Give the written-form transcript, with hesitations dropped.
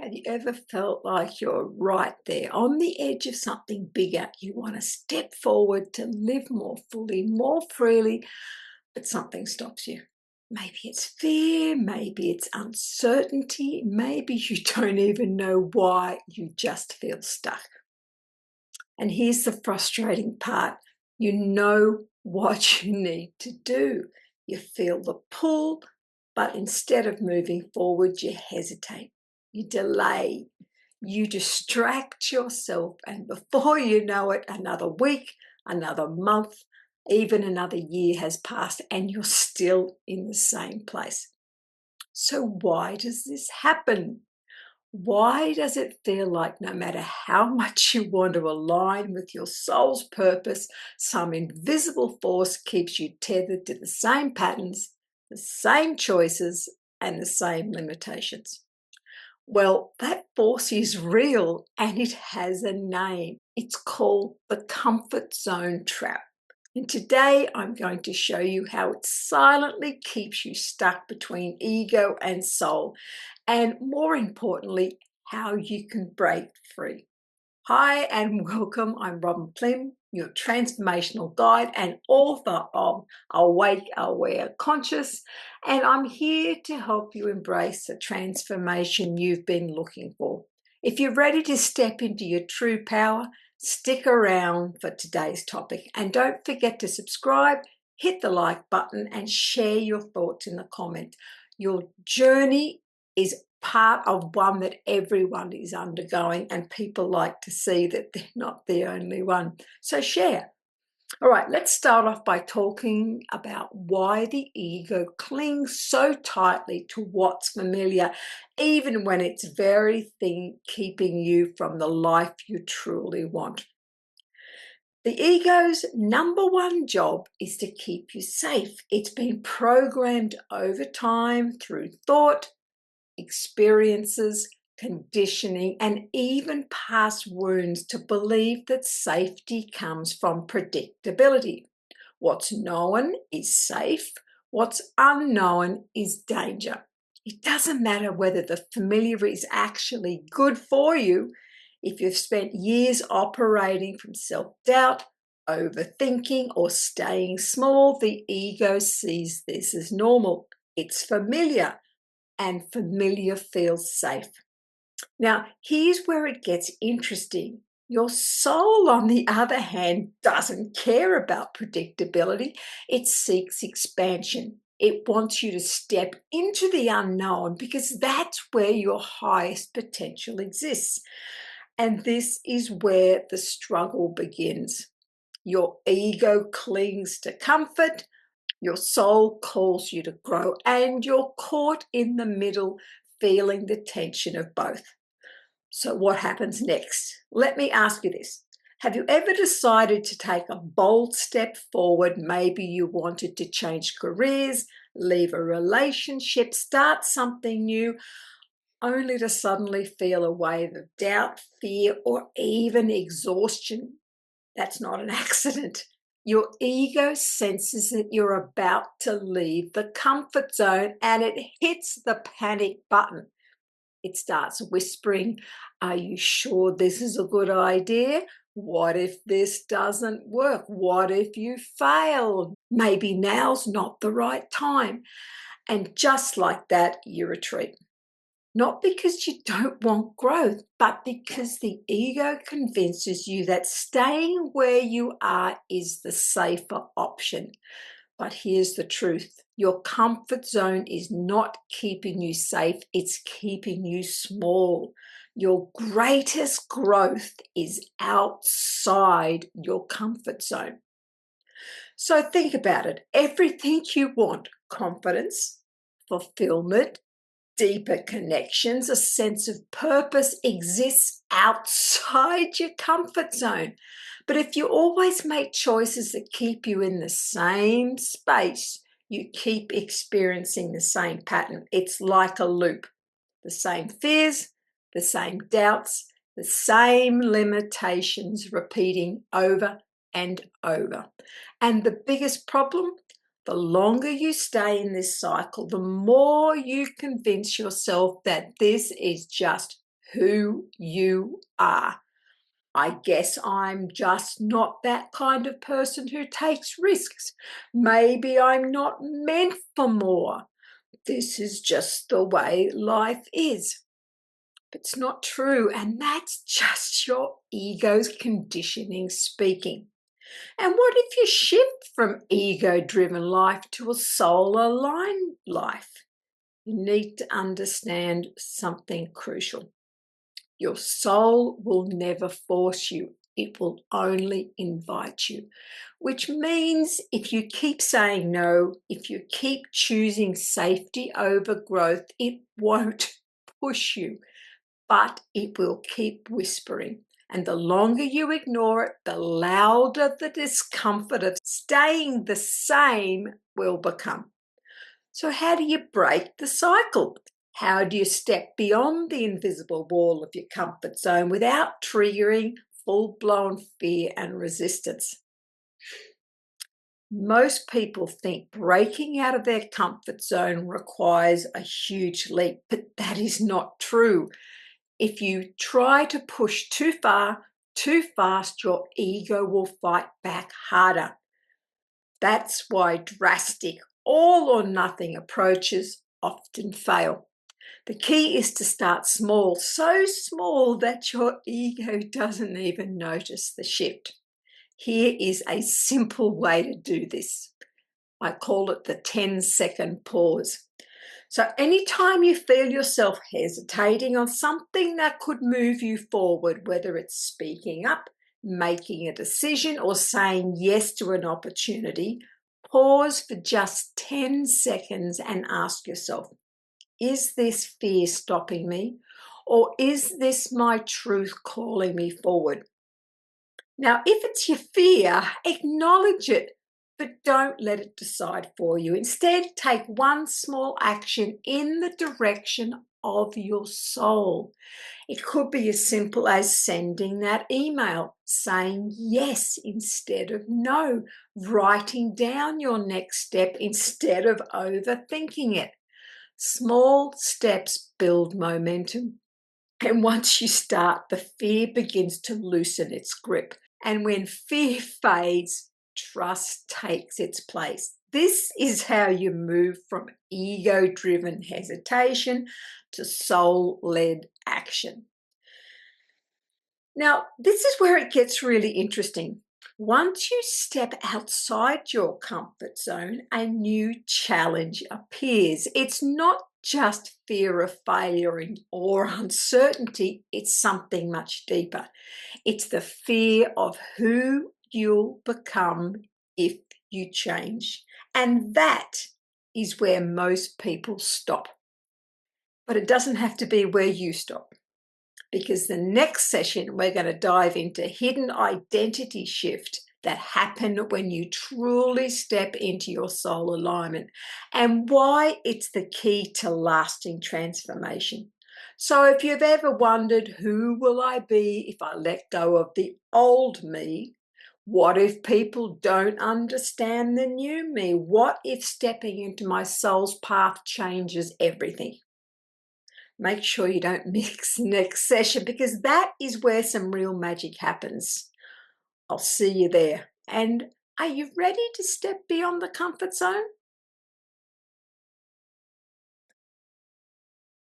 Have you ever felt like you're right there on the edge of something bigger? You want to step forward to live more fully, more freely, but something stops you. Maybe it's fear, maybe it's uncertainty, maybe you don't even know why, you just feel stuck. And here's the frustrating part, you know what you need to do. You feel the pull, but instead of moving forward, you hesitate, you delay, you distract yourself, and before you know it, another week, another month, even another year has passed, and you're still in the same place. So, why does this happen? Why does it feel like no matter how much you want to align with your soul's purpose, some invisible force keeps you tethered to the same patterns, the same choices, and the same limitations? Well, that force is real and it has a name. It's called the comfort zone trap. And today I'm going to show you how it silently keeps you stuck between ego and soul, and more importantly, how you can break free. Hi and welcome. I'm Robin Plim, your transformational guide and author of Awake, Aware, Conscious, and I'm here to help you embrace the transformation you've been looking for. If you're ready to step into your true power, stick around for today's topic, and don't forget to subscribe, hit the like button, and share your thoughts in the comment. Your journey is part of one that everyone is undergoing, and people like to see that they're not the only one. So share. All right, let's start off by talking about why the ego clings so tightly to what's familiar, even when it's very thing keeping you from the life you truly want. The ego's number one job is to keep you safe. It's been programmed over time through thought, experiences, conditioning, and even past wounds to believe that safety comes from predictability. What's known is safe, what's unknown is danger. It doesn't matter whether the familiar is actually good for you. If you've spent years operating from self-doubt, overthinking, or staying small, the ego sees this as normal. It's familiar, and familiar feels safe. Now, here's where it gets interesting. Your soul, on the other hand, doesn't care about predictability. It seeks expansion. It wants you to step into the unknown because that's where your highest potential exists. And this is where the struggle begins. Your ego clings to comfort, your soul calls you to grow, and you're caught in the middle, feeling the tension of both. So, what happens next? Let me ask you this. Have you ever decided to take a bold step forward? Maybe you wanted to change careers, leave a relationship, start something new, only to suddenly feel a wave of doubt, fear, or even exhaustion. That's not an accident. Your ego senses that you're about to leave the comfort zone and it hits the panic button. It starts whispering, are you sure this is a good idea? What if this doesn't work? What if you fail? Maybe now's not the right time. And just like that, you retreat. Not because you don't want growth, but because the ego convinces you that staying where you are is the safer option. But here's the truth. Your comfort zone is not keeping you safe, it's keeping you small. Your greatest growth is outside your comfort zone. So think about it. Everything you want, confidence, fulfillment, deeper connections, a sense of purpose exists outside your comfort zone. But if you always make choices that keep you in the same space, you keep experiencing the same pattern. It's like a loop. The same fears, the same doubts, the same limitations repeating over and over. And the biggest problem, the longer you stay in this cycle, the more you convince yourself that this is just who you are. I guess I'm just not that kind of person who takes risks. Maybe I'm not meant for more. This is just the way life is. It's not true, and that's just your ego's conditioning speaking. And what if you shift from ego-driven life to a soul-aligned life? You need to understand something crucial. Your soul will never force you. It will only invite you, which means if you keep saying no, if you keep choosing safety over growth, it won't push you, but it will keep whispering. And the longer you ignore it, the louder the discomfort of staying the same will become. So, how do you break the cycle? How do you step beyond the invisible wall of your comfort zone without triggering full-blown fear and resistance? Most people think breaking out of their comfort zone requires a huge leap, but that is not true. If you try to push too far, too fast, your ego will fight back harder. That's why drastic, all or nothing approaches often fail. The key is to start small, so small that your ego doesn't even notice the shift. Here is a simple way to do this. I call it the 10-second pause. So anytime you feel yourself hesitating on something that could move you forward, whether it's speaking up, making a decision, or saying yes to an opportunity, pause for just 10 seconds and ask yourself, is this fear stopping me? Or is this my truth calling me forward? Now, if it's your fear, acknowledge it, but don't let it decide for you. Instead, take one small action in the direction of your soul. It could be as simple as sending that email, saying yes instead of no, writing down your next step instead of overthinking it. Small steps build momentum. And once you start, the fear begins to loosen its grip. And when fear fades, trust takes its place. This is how you move from ego-driven hesitation to soul-led action. Now, this is where it gets really interesting. Once you step outside your comfort zone, a new challenge appears. It's not just fear of failure or uncertainty, it's something much deeper. It's the fear of who you'll become if you change. And that is where most people stop. But it doesn't have to be where you stop, because the next session we're going to dive into hidden identity shift that happen when you truly step into your soul alignment and why it's the key to lasting transformation. So if you've ever wondered, who will I be if I let go of the old me? What if people don't understand the new me? What if stepping into my soul's path changes everything? Make sure you don't miss next session, because that is where some real magic happens. I'll see you there. And are you ready to step beyond the comfort zone?